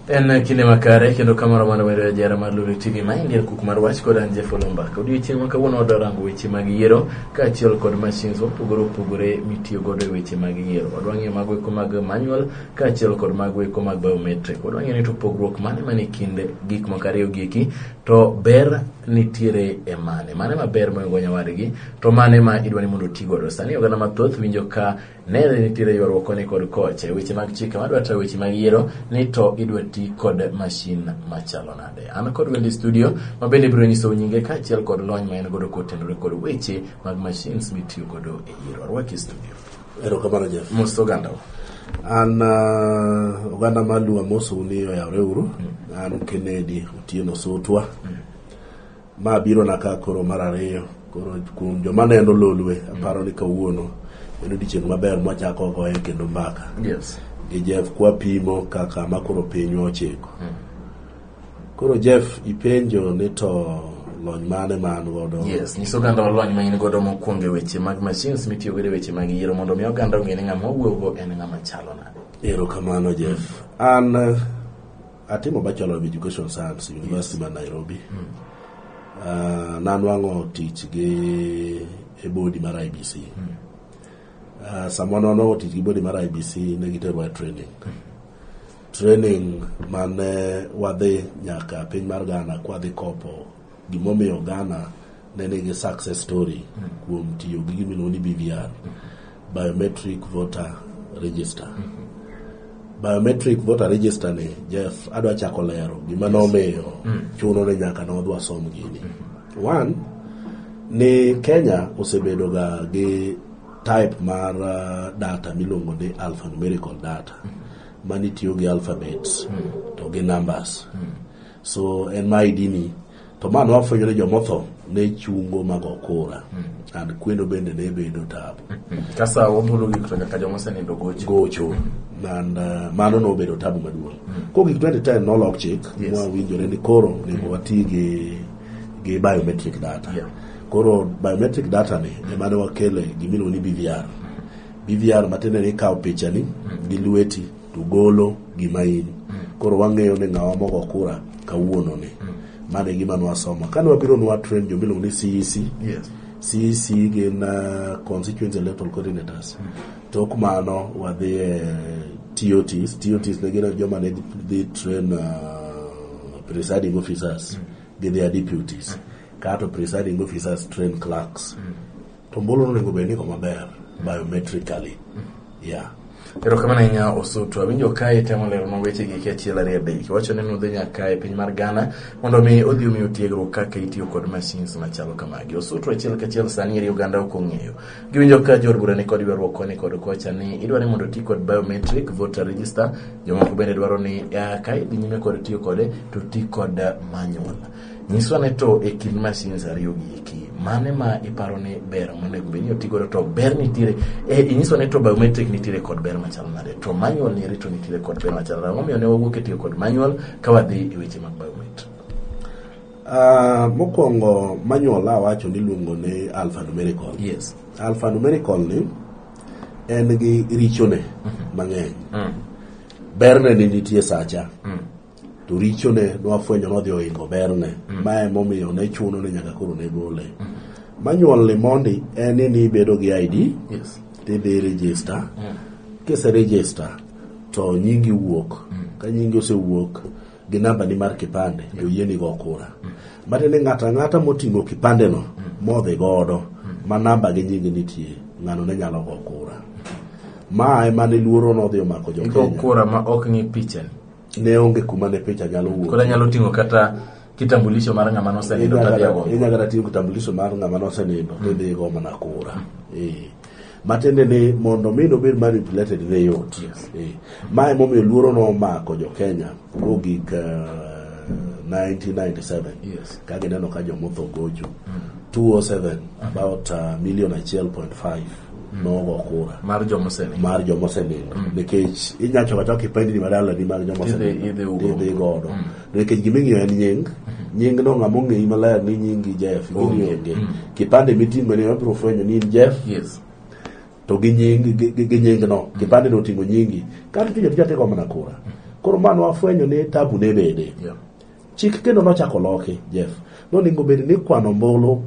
En kinde makare kendo kamoro mana wedo jara mar Lulu TV maindia kuk mar wach kod anje folomba. Odiochieng' ma kawuono wadorango weche mag yiero kaachiel kod machines opogore mitiyo godo e weche mag yiero. Wadwang'e mago eko mag manual kaachiel kod mago eko mag biometric. Wadwang'e ni to pogruok mane kinde gik moko ariyo giki to ber nitiere e mane ma ber moingo nyawadgi to mane ma idwani mondo oti godo. Sani oganda mathoth winjo ka nere nitiere ywaruok koni kod kocha weche mag chike madwa ta weche mag yiero ni to idwa ti kod machine machalo nade. An kod wendi studio mabende biro nyiso nyinge kaachiel kod lony ma en godo kotenore kod weche mag machines mitiyo godo e yiero. Arwaki studio. Erokamano Jeff. Mos oganda. An oganda maluwa moso ni oyawre uru. An Kennedy Otieno Sotwa. Ma biro na ka koro mar ariyo koro kuom joma neno Lolwe aparo ni kawuono en odiochieng' maber mwachako goye kendo mbaka. Yes. Gi Jeff kwa pimo kaka makoro pinywa ochiko. Koro Jeff ipenjo ni to lony mane man godo. Yes, niso ganda lony ma in godo mokwongo weche mag machines mitiyo godo weche mag yiero mondo mi oganda ong'e ni ng'ama owuogo en ng'ama chalo nade. Erokamano Jeff. An atimo Bachelor of Education Science University ma Nairobi. Nanwang'o tich gi e body mar IBC. Someone no tich gi body mar IBC ne giterwa training mane wadhi nyaka piny mar Ghana kwadhi kopo gimomiyo Ghana ne nigi success story kuom tiyo gi gimiluongo ni BVR, Biometric Voter Register. Biometric Voter Register ni Jeff adwa chako lero gima nomiyo chuno ni nyaka no wadwa som gini. One ni Kenya osebedo ga gi type mar data miluongo ni alphanumerical data mani tiyo gi alphabets to gi numbers. So en ma idini to mano wafwenyo ni jomotho ne chungo mago kura and kwendo bende ne bedo tabu. Kasa wabulu gik to joma senindo gocho and mano no bedo tabu maduong'. Ko gik 2010 no lok chik mwa winjore ni koro ni wati gi biometric data. Koro biometric data ni emane wakele gimiluongo ni BVR. BVR matende ni kao picha ni gi lweti to golo gima in. Koro wang'eyo ni ng'awa mogo kura kawuono ni. Mane gima nwasoma. Kane wabiro nwa train jomiluongo ni CEC. Yes. CEC gin Constituency Electoral Coordinators. Tok mano wadhi TOTs. TOTs ne gin joma ne dhi train presiding officers gi their deputies. Kato presiding officers train clerks. Tombolo no ngobeni ko maber biometrically. Yeah. Pero kama nanya Osotu awinjo kae temo lero no weche gi achiel ariyo adek. Wacho ni nudhi nyaka e piny mar Ghana mondo mi odhi omiyo tiegruok kaka itiyo kod machines machalo kamagi. Osotu achiel kachiel sani eri Uganda ok ong'eyo. Giwinjo ka jor bura ni kod ywaruok koni kod kocha ni idwani mondo ti kod biometric voter register. Jomoko bende dwaro ni ka idhi nyime kod tiyo kode to ti kod manual. Nyiswa ne to e kind machines ariyo giki mane ma iparo ni ber monego bed ni otigodo to ber nitiere nyiswa ne to biometric nitiere kod ber machalo nade to manual ni rito nitiere kod ber machalo nade. Omiyo ne wawuok e tiyo kod manual ka wadhi e weche mag biometric. Mokwongo manual awacho ni luongo ni alphanumerical. Yes. Alphanumerical ni en gi richone mang'eny. Berne ni nitie sacha. To richone nwafwenyo no dhi oingo berne. Mae momiyo ne chuno ni nyaka koro ne gole. Manual ni mondi en ni bedo gi ID. Yes. Tidhi register. Kise register to nyingi wuok. Ka nyingi osewuok gi namba ni mar kipande to yieni go kura. Matene ng'ata moting'o kipande no modhi godo ma namba gi nyingi nitie ng'ano ne nyalo go kura. Ma ema ne luoro no dhi omako jo Kenya. Go kura ma ok ni picha ne onge kuma ne picha nyalo wuok. Koda nyalo tingo kata kitambulisho mar ng'ama nosenindo tadiago. Inyalo tingo kitambulisho mar ng'ama nosenindo tidhi go mana kura. Matende ni mondo mino bed manipulated ne yot. Mae momiyo luoro no omako jo Kenya go gik 1997. Yes. Ka gineno ka jomotho gocho 207 about 1.5 nogo kura mar jomosenindo nikech inyacho kata kipendi ni madala ni mar jomosenindo idhi godo nikech giming'iyo en nying no ng'ama ong'eyi maler ni nyingi Jeff onge kipande miting'o ni mabiro fwenyo ni Jeff. Yes. To gi nying no kipande no tingo nyingi kata tiyo tiko mana kura Koro mano wafwenyo ni tabu ne bede. Chik kendo nochako loki, Jeff. Nonego bed ni kwano ombulu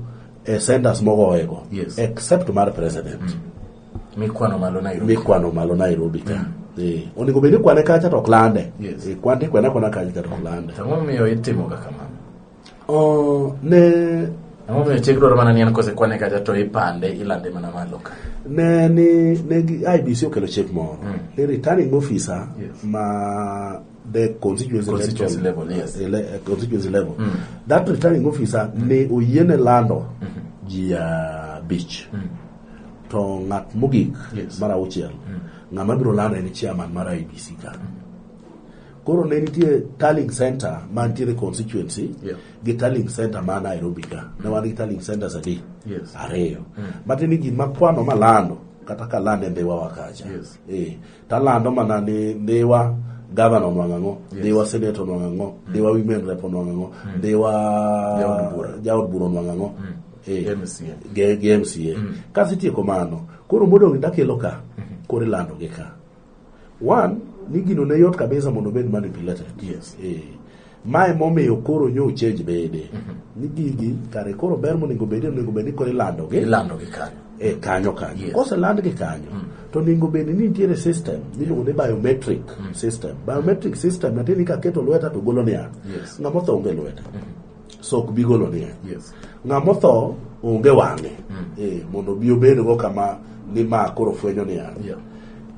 e centers mogoego, except mar president. Mikwano malo Nairobi ka. Onego bed ni kwane kacha to klande. Kwante kwana kacha to klande. Ang'o miyo itimo kaka mano? Ang'o miyo chik dwaro mana ni en kose kwane kacha to ipande ilande mana malo ka? Ne IBC okelo chik moro. Ni returning officer ma the constituency level. Constituency level. That returning officer ne oyiene lando jia beach. To ng'at mogik mar auchiel ng'ama biro lando en chairman mar IBC ka. Koro ne nitie tallying center mantiere constituency gi tallying center ma Nairobi ka. Ne wan gi tallying centers adi ariyo. Matini gima kwano malando kata ka lande ndewa wakacha. Talando mana ni ndewa governor nwang'o, ndewa senator nwang'o, ndewa women rep nwang'o, ndewa jaod buro nwang'o. MCA. Kasi tieko mano. Koro modong takelo ka. Koro lando gi ka. One, ni gino ne yot kabisa mondo bed manipulated. Mae momiyo koro nyo change bede. Ni gigi kare koro ber monego bede koro lando gi kanyo. Kanyo. Kose land gi kanyo. To ningo bede ni nitiere system miluongo ni biometric system. Biometric system natini ka keto lweta to golo niya. Ng'amo tho onge lweta. Sok bi golo niya. Ng'amo tho onge wang'e. Mondo bi obed go kama ni ma koro fwenyo niya.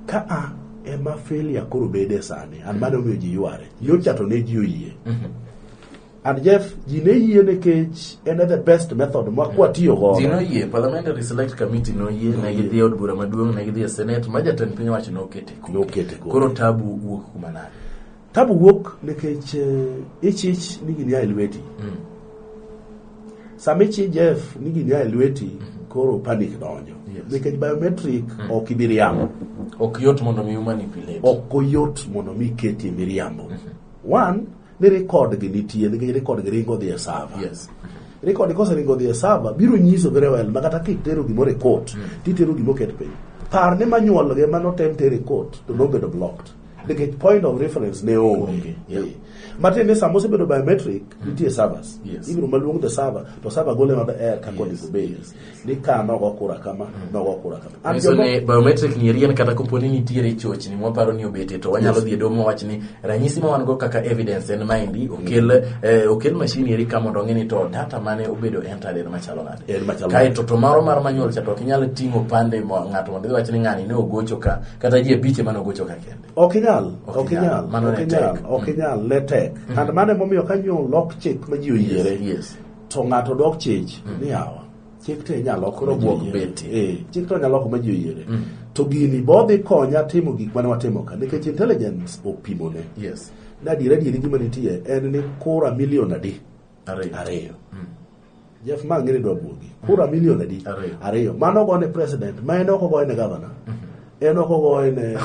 Ka ema failure koro bede sani. An mano miyo ji yware. Nyocha to ne ji oyie. And Jeff, ji ne yie nekech en the best method ma kwa tiyo go. Ji no yie, Parliamentary Select Committee no yie, na gidhi od bura maduong', na gidhi Senate, ma jatend piny owacho nokete. Koro tabu wuok kuma nade? Tabu wuok nekech ich nigi nia elweti. Samichi Jeff nigi nia elweti koro panic donjo. Nekech biometric ok ibiriambo. Ok yot mondo mi manipulate. Ok yot mondo mi keti miriambo. One, ni record gi nitie, ni record gi ringo dhi e server. Record kose ringo dhi e server, biro nyiso very well, makata kitero gimore court, titero gimoket piny. Par ne manyuol ge manotem tere court, to nobedo blocked. Nikech point of reference ne onge. Matene samo sebedo biometric, nitie servers. Ibiro maluong the server, to server gole mabe air ka kodi kubeyes. Ni ka nogo kura kama. So ne biometric ni rien kata koponi nitiere chochni mwaparo ni obete to wanyalo dhi domo wach ni ranyisi ma wan go kaka evidence en mind okel machine eri kama mondo ng'eni to data mane obedo entered en machalo nade. Kai to maro mar manyuol cha to kinyalo tingo pande ng'ato mondo wach ni ng'ani ne ogocho ka kata ji biche mane ogocho ka kende. Okinyal letek. And mane momiyo kanyo lock check ma ji oyiere. To ng'ato dok chich ni yawa. Chik te nyalo koro buok beti. Chik to nyalo ko ma ji oyiere. To gini bodhi konya timo gik mane watimo ka. Nikech intelligence opimo ne. Na diredi gima nitie en ni kura milion adi. Ariyo. Jeff ma ngiri do buogi. Kura milion adi. Ariyo. Mano go ne president, ma en oko go ne governor. En oko go ne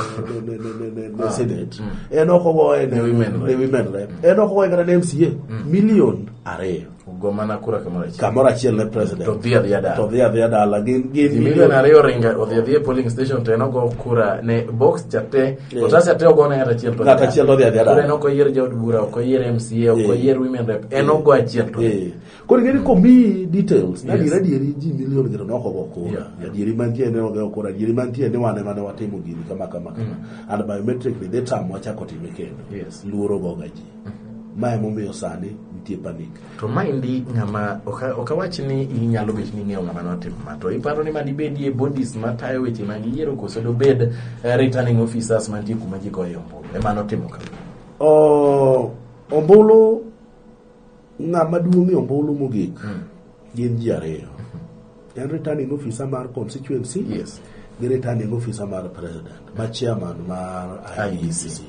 senate. En oko go ne women rep. En oko go ne MCA. Milion ariyo. Gomana kura kamora achiel ne president. To dhia dala. Gin milion ariyo ringa odhia polling station to enogo kura ne box chate. Otas chate ogone achiel to. Ng'at achiel odhia dala. Kura enoko yier jaod bura, oko yier MCA, oko yier women rep. Enogo achiel to. Koro ngeni komi details. Na dieri ji milion gero noko go kura. Dieri mantie ne ogo kura. Dieri mantie ne wane mane watimo gini kama. And biometric ni data mwachako time kendo. Luoro go gaji. Mae momiyo sani nitie panic. To maendi ng'ama okawach ni inyalo bet ni ng'eyo ng'ama notimo ma to iparo ni madibedie bodies matayo weche mag yiero koso dobed returning officers mantie kuma ji goyo ombulu ema notimo ka. Ombulu ng'ama duong'ie ombulu mogik gin ji ariyo. En returning officer mar constituency. Gi returning officer mar president, ma chairman mar IEBC.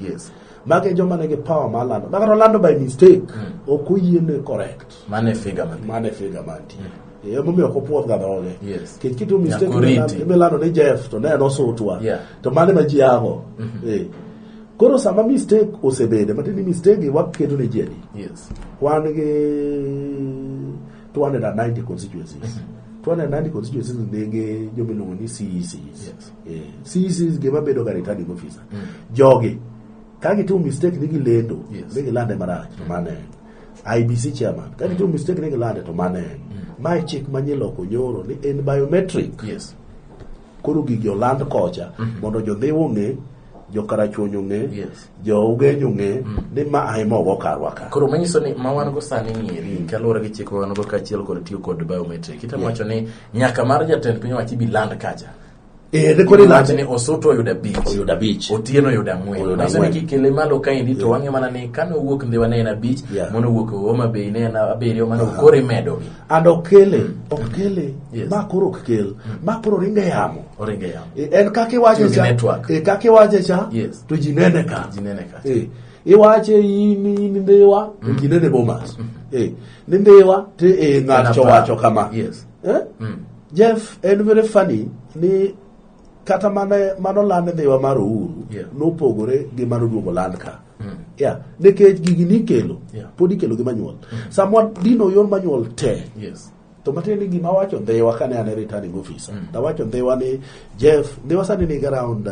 Mage joma nege power malando. Makaro lando by mistake. Okoyiene correct. Mane figure manti. Momiyo kopuoth ga dhoge. Kitu mistake imelando ne Jeff to ne nosutwa. To mane ma ji ago. Koro sama mistake osebede, matini mistake waketo ne jedi. Wan gi 290 constituencies. 290 constituencies nege jomiluongo ni CECs. CECs gima bedo ga returning officer. Jogi ka gitimo mistake ni gilendo Yes. ni gilande marach to mane IBC chairman ka gitimo mistake ni gilande to mane mai chik manyiloko nyoro ni en biometric. Yes. Koro gigi oland kocha mondo jodhiwo ng'e, jokarachuonyo ng'e, Yes. jougenyo ng'e ni ma aimogo karwa ka. Koro manyiso ni ma wan go sani nyiri kaluwore gi chik wan go kaachiel kod tiyo kod biometric. Kitemo wacho ni nyaka mar jatend piny owacho bi land kacha. Ne kodi Lach ni Osoto oyuda bich. oyuda bich. Otieno oyuda ng'wen. Manyiso ni kikele malo kaendi to wang'e mana ni kane owuok Ndhiwa ne en abich, mono owuok Homa Bay ne en abiriyo, mano koro imedogi. And okele Yes. ma koro ok kel, ma koro ringe yamo. Oringe yamo. En kaka iwache Tiyo gi network. kaka iwache cha, Yes. to ji nene ka. Ji nene ka. Iwache in Ndhiwa, to ji nene Bomas. Ni Ndhiwa, to ng'ato wacho kama. Yes. Jeff, en very funny ni kata mano land Ndhiwa mar Uhuru nopogore gi mano duogo land ka. Nikech gigi nikelo, pod ikelo gi manyuol. Samwa dino yor manyuol te. Yes. To matin ni gima wacho Ndhiwa kane ane returning officer. Da wacho Ndhiwa ni Jeff, Ndhiwa sani ni around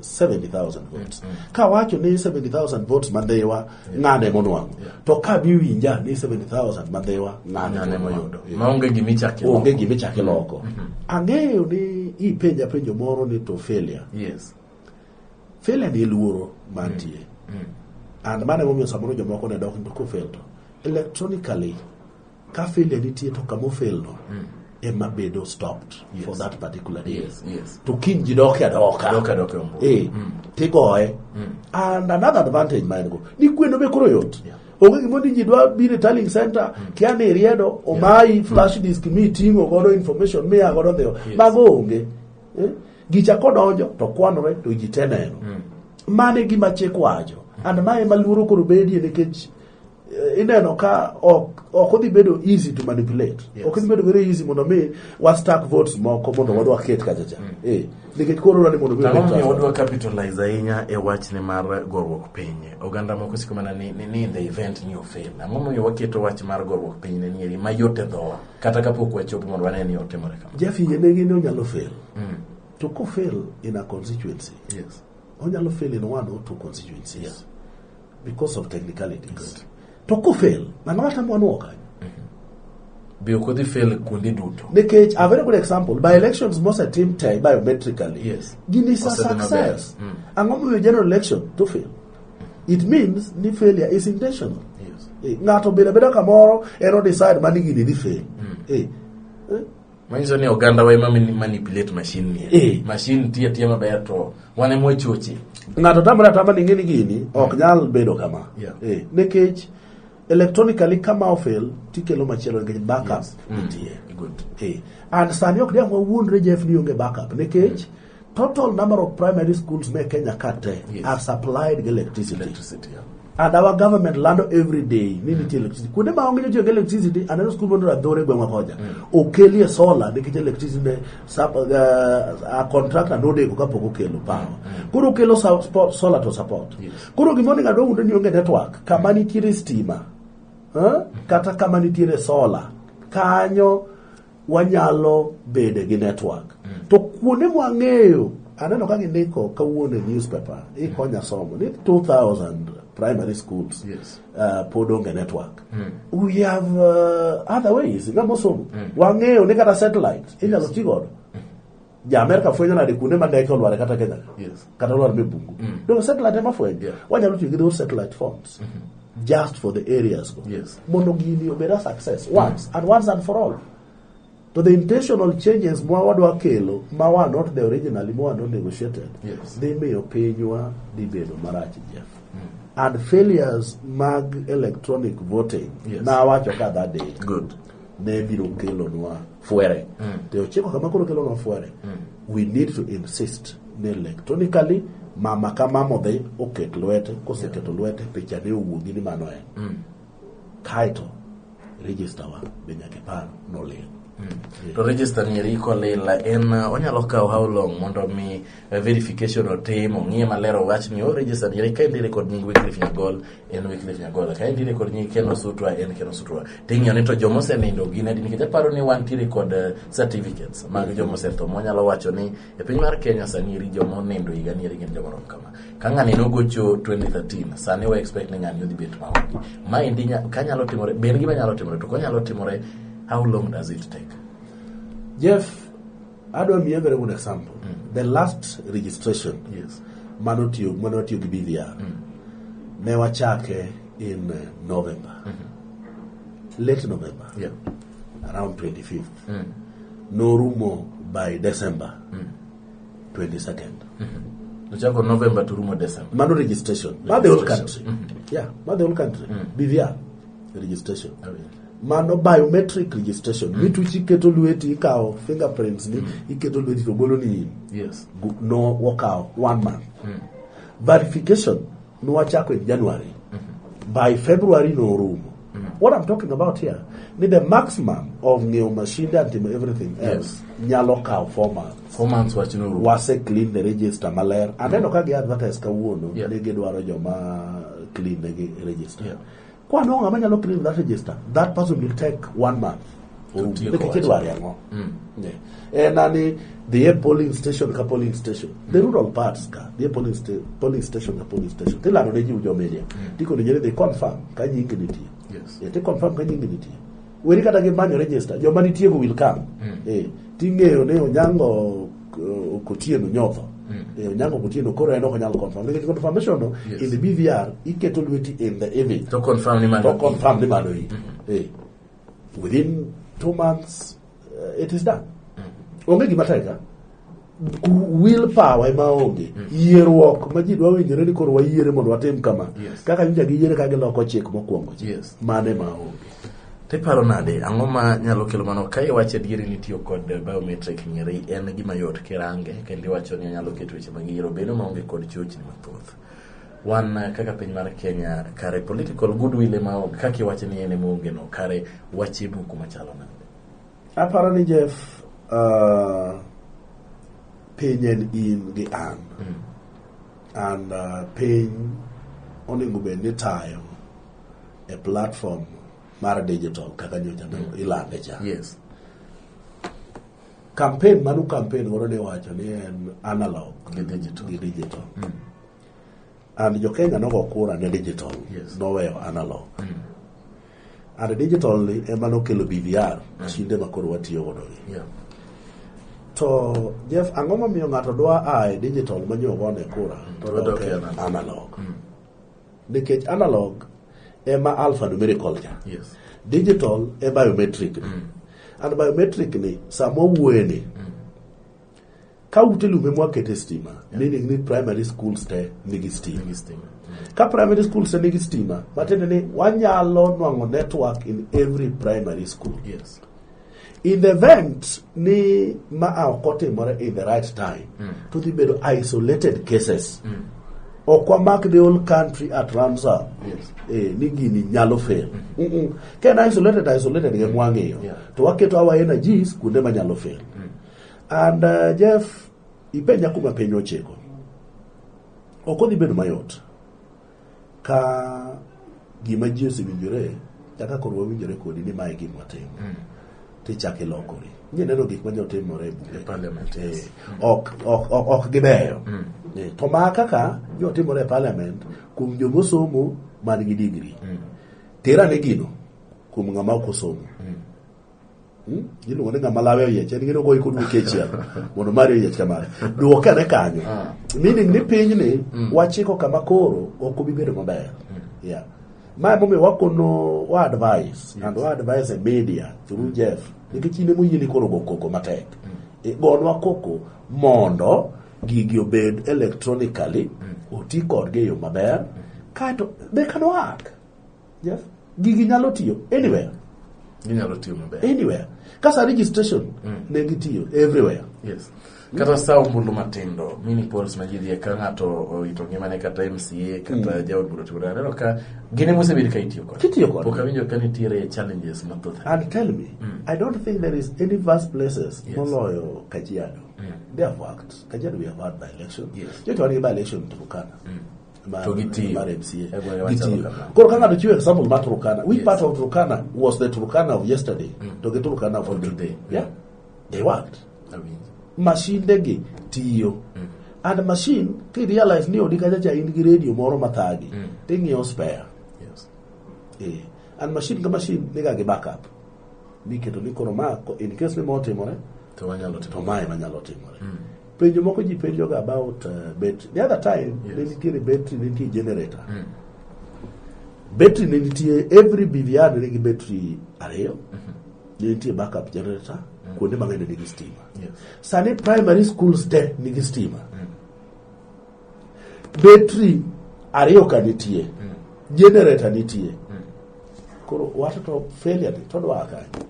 70,000 votes. Ka wacho ni 70,000 votes ma Ndhiwa ng'ane monwang'o. To ka biwinja ni 70,000 ma Ndhiwa ng'ane moyudo. Maonge gimichake loko. Onge gimichake loko. Ang'eyo ni ipenja penjo moro ni to failure. Yes. Failure ni luoro mantie. And mane momiyo samoro jomoko ne dok ko fail to. Electronically ka failure nitie to kamo fail no ema bedo stopped for that particular day. Yes. To kin ji doke adoka. Doka. Tigoe. And another advantage man go. Ni kweno be koro yot. Onge gimondi ji dwa bi retailing center kiane riedo omai flash disk mi tingo godo information mi agodo dhio. Mago onge. Gicha kodonjo to kwanore to ji teneno. Mane gima chik wacho. And mae maluoro koro bedie nikech ineno ka ok odhi bedo easy to manipulate. Ok odhi bedo very easy mondo mi wa stack votes moko mondo wadwa ket kacha. Nikech koro rani mondo mi wadwa capitalize ahinya e wachne mar gorruok piny. Oganda moko siko mana ni the event ni ofail. Ang'o mi waketo wach mar gorruok piny ne nieri mayot e dhowa kata kapok wachopo mondo wane ni otimore kama. Jeff yene ne onyalo fail. To ko fail in a constituency. Yes. Onyalo fail in one or two constituencies. Yes. Because of technicalities. Good. To ko fail, ng'ata mwanwo kanyo. Bio kodhi fail kundi duto. Nikech a very good example, by elections most a team tie biometrically. Yes. Gini sa success. Ang'o momiyo general election to fail? It means ni failure is intentional. Yes. Ng'ato beda kamoro eno decide mani gini ni fail. Manyiso ni oganda wa ima manipulate machine ni. Machine tia maber to wane mwe chochi. Ng'ato tamra ni ng'eni gini ok nyal bedo kama. Nikech electronically kama ofail tikelo machielo nikech backup nitie. Good. And sani ok diamwa wuondre Jeff ni onge backup nikech total number of primary schools me Kenya kate are supplied with electricity. And our government lando every day ni nitie electricity. Kude ma onge jotiyo gi electricity another school mondo adhore gweng'wa koja. Okelie solar nikech electricity ne a contractor no deko kapok okelo power. Koro okelo solar to support. Koro gimondo ngado wundo ni onge network kama nitiere stima. Kata kama nitiere solar kanyo wanyalo bede gi network. To kuone mwang'eyo aneno ka gindiko kawuono newspaper ikonya somo ni 2000 primary schools. Yes. Pod onge network. We have other ways. Ngamosomo. Wang'eyo ni kata satellite inyalo tigodo. Ja America fwenyo na de kuonde ma ndeke olware kata Kenya. Yes. Kata olware me bungu. Do satellite ma fwenyo. Wanyalo tiyo gi those satellite phones. Just for the areas. Yes. Mondo gini obeda success once and for all. So the intentional changes mwadwa kelo ma not the originally not negotiated. Yes. They may opinywa di bedo marach Jeff. And failures mag electronic voting. Yes. Na wacho ka that day. Good. Ne biro kelo nwa fuere. Te ochiko kama koro kelo nwa fuere. We need to insist ne electronically mama kama modhe oket lwete koseketo lwete picha ne owuogi ni mano en. Kaito register wa benyake par no le. To register ni riko lela en onyalo kawo how long mondo mi verification otim ong'ie maler wach ni register ni ka indire kod nying Wycliffe Nyagol en Wycliffe Nyagol, ka indire kod nying Ken Osutwa en Ken Osutwa. Ting'iyo ni to jomo osenindo gin adi, nikech aparo ni wantiere kod certificates mag jomo osetho monyalo wacho ni e piny mar Kenya sani ri jomo nindo higa ni gin jomo rom kama. Ka ng'ani nogocho 2013 sani we expect ni ng'ani odhi bet maonge. Ma indi kanyalo timore, ben gima nyalo timore, to konyalo timore, how long does it take? Jeff, I don't have a very good example. The last registration, Yes. Manotio BVR, never check in November, late November, Yeah. around 25th. No rumor by December 22nd. Luchako November to rumo December. Mano registration. Not the whole country. Yeah, not the whole country. BVR registration. Mano biometric registration. Mitu chiketo lweti ikaw fingerprints ni iketo lweti to golo ni. Yes. No work out 1 month. Verification no wachako in January. By February no room. What I'm talking about here, need the maximum of new machine and everything else. Nyalo kaw 4 months. 4 months watching no room. Wase clean the register maler. And then okagi advertise kawuono. Yeah. Nege dwaro joma clean the register. Yeah. Kwa no ngama nyalo clean that register. That person will take 1 month. And the polling station ka polling station. The rural parts ka the polling station ka polling station. Tell ano neji ujo media. Tiko ni they confirm ka nyingi niti. Yes. They confirm ka nyingi niti. Weri kata ge manyo register. Joma nitie go will come. Ting'eyo ne onyango kotieno nyotho. Onyango kotieno koro eno ko nyalo confirm. Nikech confirmation no in the BVR iketo lweti in the image. To confirm ni mano. To confirm ni mano yi. Within 2 months it is done. Onge gima teka willpower ema onge. Yierruok ma ji dwa winjore ni koro wayiere mondo watim kama. Kaka nja gi yiere ka giloko chik mokwongo. Yes. Mane ma onge. Tiparo nade ang'o ma nyalo kelo mano ka iwacho adieri ni tiyo kod biometric ng'ere en gima yot kirange kendo iwacho ni nyalo keto weche mag yiero bedo maonge kod chochni mathoth. Wan kaka piny mar Kenya kare political goodwill ema onge, kaka iwacho ni en ema onge no, kare wachibu kuma chalo nade? Aparo ni Jeff piny en in gi an. And piny onego bed ni tayo a platform mar digital kaka nyocha ilande cha. Yes. Campaign goro ne wacho ni en analog Gi digital. And jo Kenya nogo kura ne digital. Yes. Noweyo analog. And digital ni ema nokelo BVR chinde makoro watiyo godo. Yeah. To Jeff, ang'o momiyo ng'ato dwa ae digital manyo gone kura to dok analog. Nikech analog ema alphanumerical cha. Yes. Digital e biometric. And biometric ni samo wuene. Ka ute lume mwakete stima, meaning ni primary schools te nigi stima. Ka primary schools te nigi stima, matende ni wanyalo nwang'o network in every primary school. Yes. In the event ni okotimore in the right time, to the bedo isolated cases. Okwamak the whole country at ransom. Yes. Ni gini nyalo fail. Ken isolated ge mwang'eyo. To waketo our energies kunde ma nyalo fail. And Jeff, ipenya kuma penyo cheko. Okodhi bedo mayot. Ka gima ji osewinjore, kaka koro wawinjore kodi ni mae gima timo. Tichake lokori. Nye neno gik ma jotimore e parliament. Ok gibeyo. To ma kaka jotimore e parliament kuom jomosomo man gi degree. Tera ne gino kuom ng'ama ok osomo. Gino ne ng'ama lawe oyiech, gino go iko duke chiel mondo mari oyiech kamare. Duoke ne kanyo. Meaning ni piny ni wachiko kama koro ok obi bedo maber. Yeah. My mommy wakono wa advice and wa advice a media through Jeff. Nikech ine moyieni koro go koko matek. Gonwa koko mondo gigi obed electronically oti kodgi yo maber. Kato they can work. Jeff, gigi nyalo tiyo anywhere. ginyalo tiyo maber anywhere. Kasa registration ne gitiyo everywhere. Yes. Kata sa ombulu matindo, mini polls ma ji dhie ka ng'ato oito ngimane kata MCA kata jaod bura tura. Neno ka gine mosebedi ka itiyo kod. Kitiyo kod. Pok awinjo ka nitiere challenges mathoth. And tell me, I don't think there is any vast places moloyo Kajiado. They have worked. Kajiado we have had by election. Yes. Jeto wani by election Turkana. To gitiyo. Mar MCA. Gitiyo. Koro kanga do chiwe example ma Turkana. Which part of Turkana was the Turkana of yesterday? To get Turkana for today. Yeah. They worked. Machine degi tiyo. And machine ki realize ni odi kaja in gi radio moro mathagi. Tingi spare. Yes. And machine ka machine nega gi backup. Niketo ni kono ma in case ni motimore to manyalo timore. Penjo moko ji penjo ga about battery. The other time ne nitiere battery, ne nitiere generator. Battery ne nitiere every BVR ne nigi battery ariyo. Ne nitiere backup generator. Kuonde mang'eny nigi stima. Sani primary schools te nigi stima. Battery ariyo ka nitie. Generator nitie. Koro watoto failure to dwa kanyo.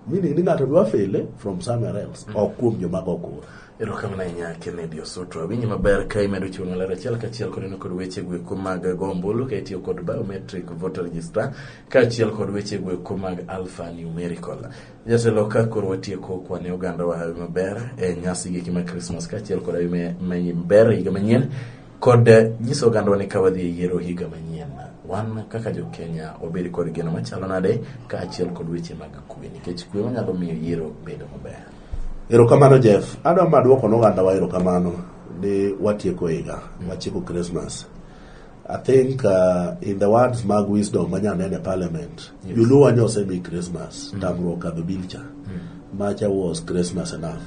Meaning ni ng'ato dwa fail from somewhere else. Ok kuom joma gokura. Erokamna ahinya Kennedy Osotwa. Winyi maber ka imedo chiwo ler achiel kachiel kod kod weche gweko mag gombulu ka itiyo kod biometric voter register kachiel kod weche gweko mag alphanumerical. Jatelo ka koro watieko kwane oganda wa hawi maber nyasi gi kima Christmas kachiel kod hawi maber higa manyien kod nyiso oganda ni ka wadhi yiero higa manyien. Wan kaka jo Kenya obedi kod geno machalo nade kachiel kod weche mag kwe nikech kwe manyalo miyo yiero bedo maber. Erokamano Jeff, adwa maduoko noganda wa erokamano ni watieko higa, watieko Christmas. I think in the words mag wisdom manyanene parliament, you know when you say me Christmas, tamroka bibilcha. Macha was Christmas enough.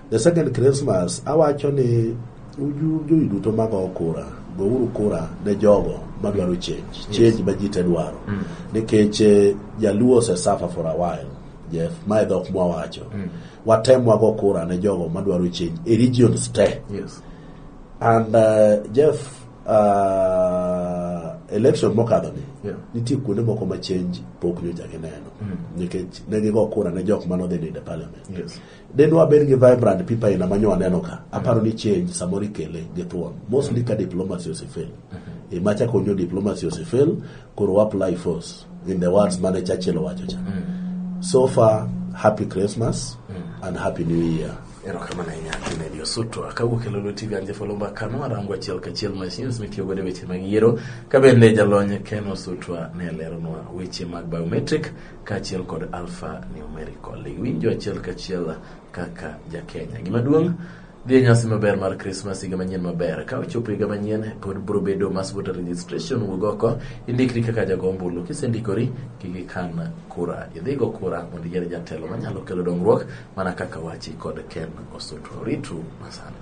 The second Christmas, awacho ni uju iduto mago kura, gouru kura ne jogo madwaro change ma ji te dwaro. Nikech jaluo se suffer for a while. Jeff, my dhok mwawacho. Watem wago kura ne jogo madwaro change a region stay. Yes. And Jeff, election mokadho ni nitie kuonde moko ma change pok nyocha gineno nikech ne gigo kura ne jok mano dhi ninde parliament. Yes. Denwa ben gi vibrant people ina manyo aneno ka aparo ni change samori kele githuon mostly ka diplomacy osefel. Macha konyo diplomacy osefel koro apply force in the words mane Churchill wacho cha. So far, happy Christmas and happy New Year. Erokamano ahinya Kennedy Osotwa kawuok e Lolo TV anje folomba kano arango achiel kachiel machines mitiyo godo weche mag yiero ka bende jalony Ken Osotwa ne leronwa weche mag biometric kachiel kod alphanumerical. Winjo achiel kachiel kaka ja Kenya. Gima duong' dhi nyasi maber mar Christmas higa manyien maber. Ka ochopo higa manyien pod biro bedo mass voter registration wugoko indikri kaka jagombulu kisendikori kigikan kura. Idhigo kura mondo yier jatelo manyalo kelo dongruok mana kaka wachi kod Ken Osotwa. Ritu masana.